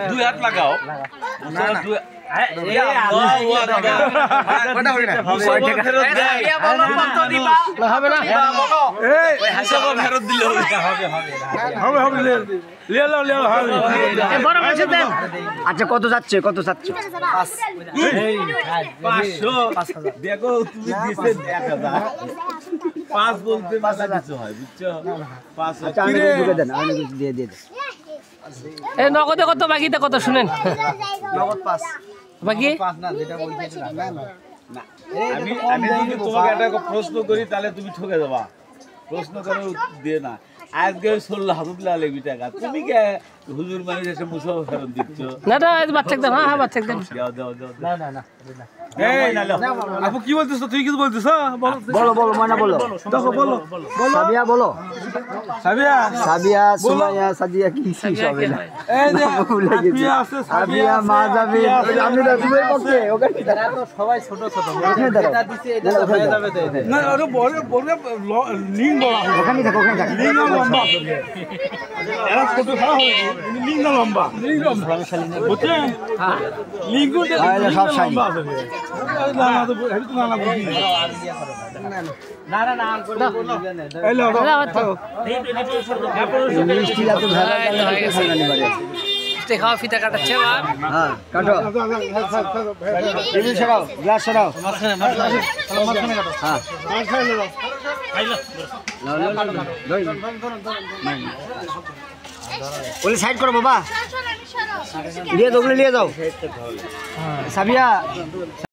দুই হাত লাগাও আচ্ছা কত যাচ্ছে কত যাচ্ছে? দেখো তুমি দিছে 1000 5 বলতে মাথা কিছু হয় বুঝছো 5 দিয়ে দিয়ে এই নগদে কত বাকিতে কত শুনেন? নগদ 5 বাকি 5 না যেটা বলছি না আমি যদি তোমাকে একটা প্রশ্ন করি তাহলে তুমি ঠকে যাবা প্রশ্ন করে দিয়ে না আজকে 16,000 লাগবে টাকা তুমি কে হুজুর মানুষ এসে মুসা ফেরত দিচ্ছ না না বাচ্চা দেন হ্যাঁ বাচ্চা দেন দাও দাও দাও না না না এই নালো আপু কি বলতেছ তুই কি বলতেছ বলো বলো ময়না বলো দেখো বলো সাবিয়া বলো সাবিয়া সাবিয়া সুমাইয়া সাদিয়া কি সব এলা এই যে ভুলে গেছি সাবিয়া আছে সাবিয়া মা যাবে আমি না তুমি পক্ষে ওখানে তো সবাই ছোট ছোট এটা দিছে এটা হয়ে যাবে তো না আরে বড় বড় লিং বড় ওখানে থাকো ওখানে থাকো লিং লম্বা এরা ছোট খাওয়া হয় লিং লম্বা বুঝছেন হ্যাঁ লিং সব শাড়ি লম্বা আছে না না তো এটা তো না বুঝি না না না আর করে বলো এই লাও মিষ্টিলা তো ভালো হয়ে গেছে। খাওয়া ফিতা কাটাচ্ছে আর হ্যাঁ কাটো টেবিল সরাও গ্লাস সরাও হ্যাঁ ওই সাইড করো বাবা নিয়ে যাও নিয়ে যাও সাবিয়া